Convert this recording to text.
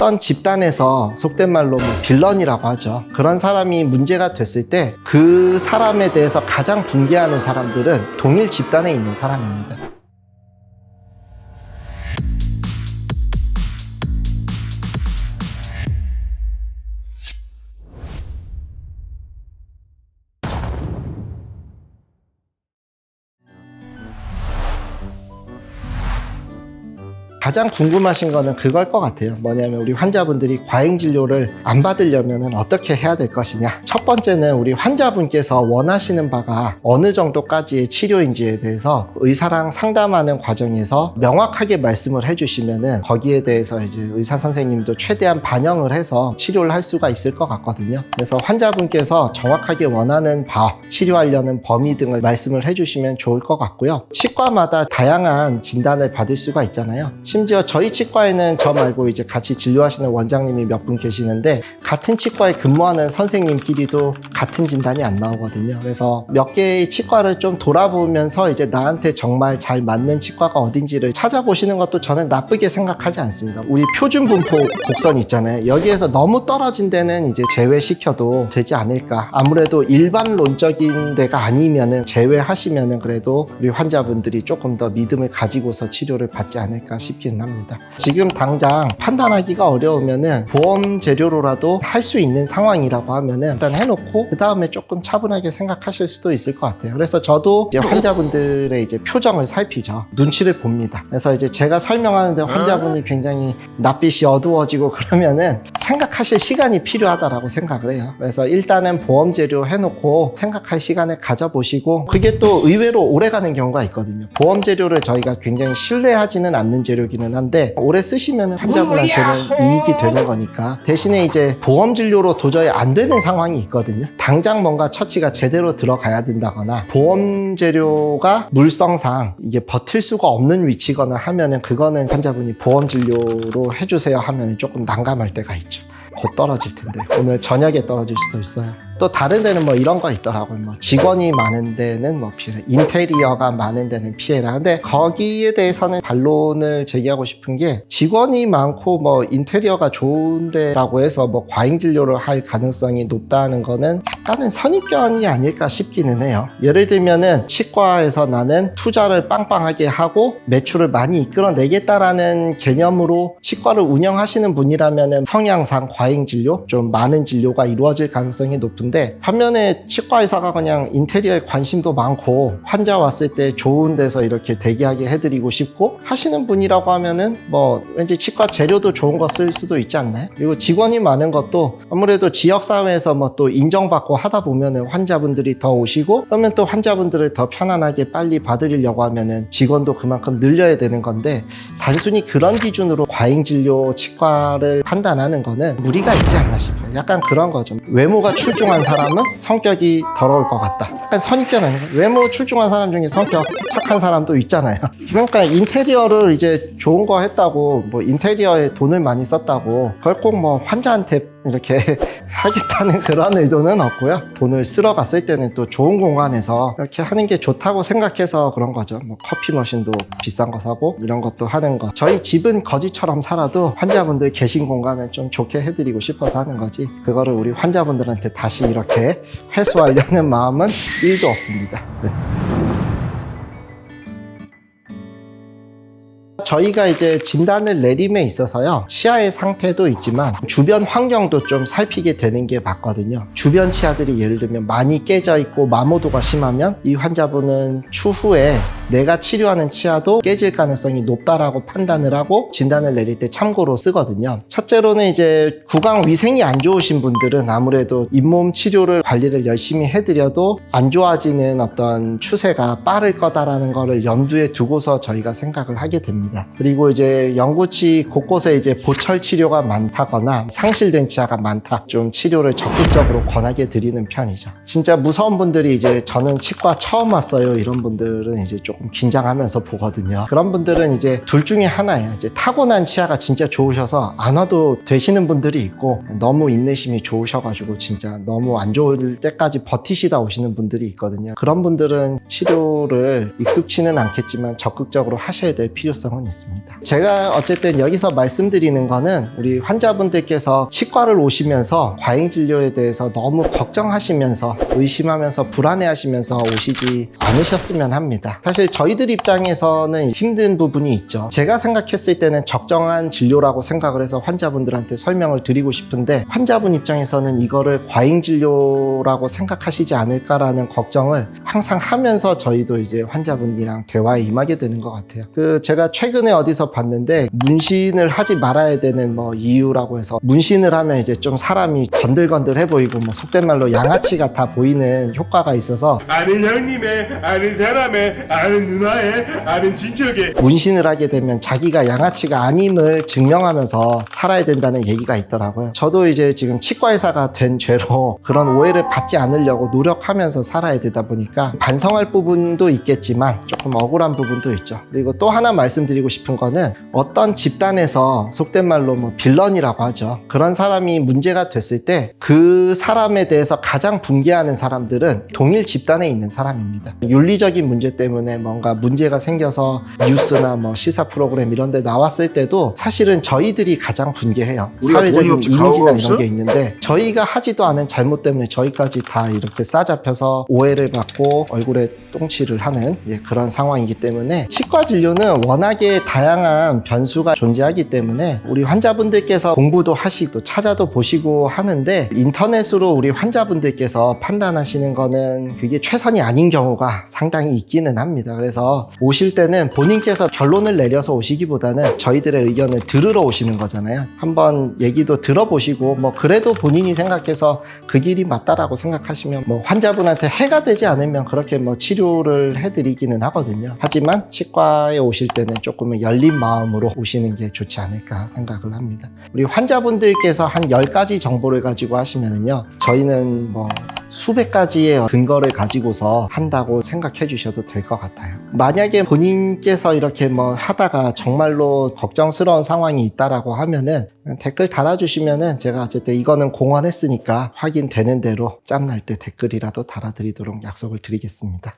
어떤 집단에서 속된 말로 뭐 빌런이라고 하죠. 그런 사람이 문제가 됐을 때 그 사람에 대해서 가장 붕괴하는 사람들은 동일 집단에 있는 사람입니다. 가장 궁금하신 거는 그걸 것 같아요. 뭐냐면 우리 환자분들이 과잉진료를 안 받으려면 어떻게 해야 될 것이냐. 첫 번째는 우리 환자분께서 원하시는 바가 어느 정도까지의 치료인지에 대해서 의사랑 상담하는 과정에서 명확하게 말씀을 해주시면은 거기에 대해서 이제 의사 선생님도 최대한 반영을 해서 치료를 할 수가 있을 것 같거든요. 그래서 환자분께서 정확하게 원하는 바, 치료하려는 범위 등을 말씀을 해주시면 좋을 것 같고요. 치과마다 다양한 진단을 받을 수가 있잖아요. 심지어 저희 치과에는 저 말고 이제 같이 진료하시는 원장님이 몇 분 계시는데 같은 치과에 근무하는 선생님끼리도 같은 진단이 안 나오거든요. 그래서 몇 개의 치과를 좀 돌아보면서 이제 나한테 정말 잘 맞는 치과가 어딘지를 찾아보시는 것도 저는 나쁘게 생각하지 않습니다. 우리 표준 분포 곡선 있잖아요. 여기에서 너무 떨어진 데는 이제 제외시켜도 되지 않을까. 아무래도 일반론적인 데가 아니면은 제외하시면은 그래도 우리 환자분들이 조금 더 믿음을 가지고서 치료를 받지 않을까 싶습니다. 합니다. 지금 당장 판단하기가 어려우면은 보험 재료로라도 할 수 있는 상황이라고 하면은 일단 해놓고 그 다음에 조금 차분하게 생각하실 수도 있을 것 같아요. 그래서 저도 이제 환자분들의 이제 표정을 살피죠. 눈치를 봅니다. 그래서 이제 제가 설명하는데 환자분이 굉장히 낯빛이 어두워지고 그러면은 생각하실 시간이 필요하다라고 생각을 해요. 그래서 일단은 보험 재료 해놓고 생각할 시간을 가져보시고 그게 또 의외로 오래 가는 경우가 있거든요. 보험 재료를 저희가 굉장히 신뢰하지는 않는 재료기는 한데 오래 쓰시면 환자분한테는 이익이 되는 거니까 대신에 이제 보험 진료로 도저히 안 되는 상황이 있거든요. 당장 뭔가 처치가 제대로 들어가야 된다거나 보험 재료가 물성상 이게 버틸 수가 없는 위치거나 하면은 그거는 환자분이 보험 진료로 해주세요 하면 조금 난감할 때가 있죠. 곧 떨어질 텐데 오늘 저녁에 떨어질 수도 있어요. 또 다른 데는 뭐 이런 거 있더라고요. 뭐 직원이 많은 데는 뭐 피해라, 인테리어가 많은 데는 피해라. 근데 거기에 대해서는 반론을 제기하고 싶은 게 직원이 많고 뭐 인테리어가 좋은 데라고 해서 뭐 과잉 진료를 할 가능성이 높다는 거는 약간은 선입견이 아닐까 싶기는 해요. 예를 들면은 치과에서 나는 투자를 빵빵하게 하고 매출을 많이 이끌어내겠다라는 개념으로 치과를 운영하시는 분이라면은 성향상 과잉 진료, 좀 많은 진료가 이루어질 가능성이 높은데 반면에 치과의사가 그냥 인테리어에 관심도 많고 환자 왔을 때 좋은 데서 이렇게 대기하게 해드리고 싶고 하시는 분이라고 하면은 뭐 왠지 치과 재료도 좋은 거 쓸 수도 있지 않나요? 그리고 직원이 많은 것도 아무래도 지역사회에서 뭐 또 인정받고 하다 보면은 환자분들이 더 오시고 그러면 또 환자분들을 더 편안하게 빨리 받으려고 하면은 직원도 그만큼 늘려야 되는 건데 단순히 그런 기준으로 과잉진료 치과를 판단하는 거는 무리가 있지 않나 싶어요. 약간 그런 거죠. 외모가 출중한 사람은 성격이 더러울 것 같다. 약간 선입견 아닌가? 외모 출중한 사람 중에 성격 착한 사람도 있잖아요. 그러니까 인테리어를 이제 좋은 거 했다고 뭐 인테리어에 돈을 많이 썼다고 그걸 꼭 뭐 환자한테 이렇게 하겠다는 그런 의도는 없고요. 돈을 쓰러 갔을 때는 또 좋은 공간에서 이렇게 하는 게 좋다고 생각해서 그런 거죠. 뭐 커피 머신도 비싼 거 사고 이런 것도 하는 거. 저희 집은 거지처럼 살아도 환자분들 계신 공간을 좀 좋게 해드리고 싶어서 하는 거지. 그거를 우리 환자분들한테 다시 이렇게 회수하려는 마음은 1도 없습니다. 네. 저희가 이제 진단을 내림에 있어서요, 치아의 상태도 있지만 주변 환경도 좀 살피게 되는 게 맞거든요. 주변 치아들이 예를 들면 많이 깨져 있고 마모도가 심하면 이 환자분은 추후에 내가 치료하는 치아도 깨질 가능성이 높다라고 판단을 하고 진단을 내릴 때 참고로 쓰거든요. 첫째로는 이제 구강 위생이 안 좋으신 분들은 아무래도 잇몸 치료를 관리를 열심히 해드려도 안 좋아지는 어떤 추세가 빠를 거다라는 거를 염두에 두고서 저희가 생각을 하게 됩니다. 그리고 이제 연구치 곳곳에 이제 보철 치료가 많다거나 상실된 치아가 많다, 좀 치료를 적극적으로 권하게 드리는 편이죠. 진짜 무서운 분들이 이제 저는 치과 처음 왔어요 이런 분들은 이제 조금 긴장하면서 보거든요. 그런 분들은 이제 둘 중에 하나예요. 이제 타고난 치아가 진짜 좋으셔서 안 와도 되시는 분들이 있고, 너무 인내심이 좋으셔가지고 진짜 너무 안 좋을 때까지 버티시다 오시는 분들이 있거든요. 그런 분들은 치료를 익숙치는 않겠지만 적극적으로 하셔야 될 필요성은 있습니다. 제가 어쨌든 여기서 말씀드리는 거는 우리 환자분들께서 치과를 오시면서 과잉진료에 대해서 너무 걱정하시면서 의심하면서 불안해하시면서 오시지 않으셨으면 합니다. 사실 저희들 입장에서는 힘든 부분이 있죠. 제가 생각했을 때는 적정한 진료라고 생각을 해서 환자분들한테 설명을 드리고 싶은데 환자분 입장에서는 이거를 과잉진료라고 생각하시지 않을까라는 걱정을 항상 하면서 저희도 이제 환자분이랑 대화에 임하게 되는 것 같아요. 제가 최근에 어디서 봤는데 문신을 하지 말아야 되는 이유라고 해서 문신을 하면 이제 좀 사람이 건들건들해 보이고 속된 말로 양아치 같아 보이는 효과가 있어서 아는 형님의, 아는 사람의, 아는 누나의, 아는 친척의 문신을 하게 되면 자기가 양아치가 아님을 증명하면서 살아야 된다는 얘기가 있더라고요. 저도 이제 지금 치과의사가 된 죄로 그런 오해를 받지 않으려고 노력하면서 살아야 되다 보니까 반성할 부분도 있겠지만 조금 억울한 부분도 있죠. 그리고 또 하나 말씀드리고 싶은 거는 어떤 집단에서 속된 말로 빌런이라고 하죠. 그런 사람이 문제가 됐을 때 그 사람에 대해서 가장 붕괴하는 사람들은 동일 집단에 있는 사람입니다. 윤리적인 문제 때문에 뭔가 문제가 생겨서 뉴스나 시사 프로그램 이런 데 나왔을 때도 사실은 저희들이 가장 붕괴해요. 사회적인 이미지나 이런 게 있는데 저희가 하지도 않은 잘못 때문에 저희까지 다 이렇게 싸잡혀서 오해를 받고 얼굴에 똥칠을 하는 그런 상황이기 때문에 치과 진료는 워낙에 다양한 변수가 존재하기 때문에 우리 환자분들께서 공부도 하시고 찾아도 보시고 하는데 인터넷으로 우리 환자분들께서 판단하시는 거는 그게 최선이 아닌 경우가 상당히 있기는 합니다. 그래서 오실 때는 본인께서 결론을 내려서 오시기보다는 저희들의 의견을 들으러 오시는 거잖아요. 한번 얘기도 들어보시고 그래도 본인이 생각해서 그 길이 맞다라고 생각하시면 환자분한테 해가 되지 않으면 그렇게 치료를 해드리기는 하거든요. 하지만 치과에 오실 때는 조금은 열린 마음으로 오시는 게 좋지 않을까 생각을 합니다. 우리 환자분들께서 한 10가지 정보를 가지고 하시면은요, 저희는 수백 가지의 근거를 가지고서 한다고 생각해 주셔도 될 것 같아요. 만약에 본인께서 이렇게 하다가 정말로 걱정스러운 상황이 있다라고 하면은 댓글 달아주시면은 제가 어쨌든 이거는 공언했으니까 확인되는 대로 짬날 때 댓글이라도 달아드리도록 약속을 드리겠습니다.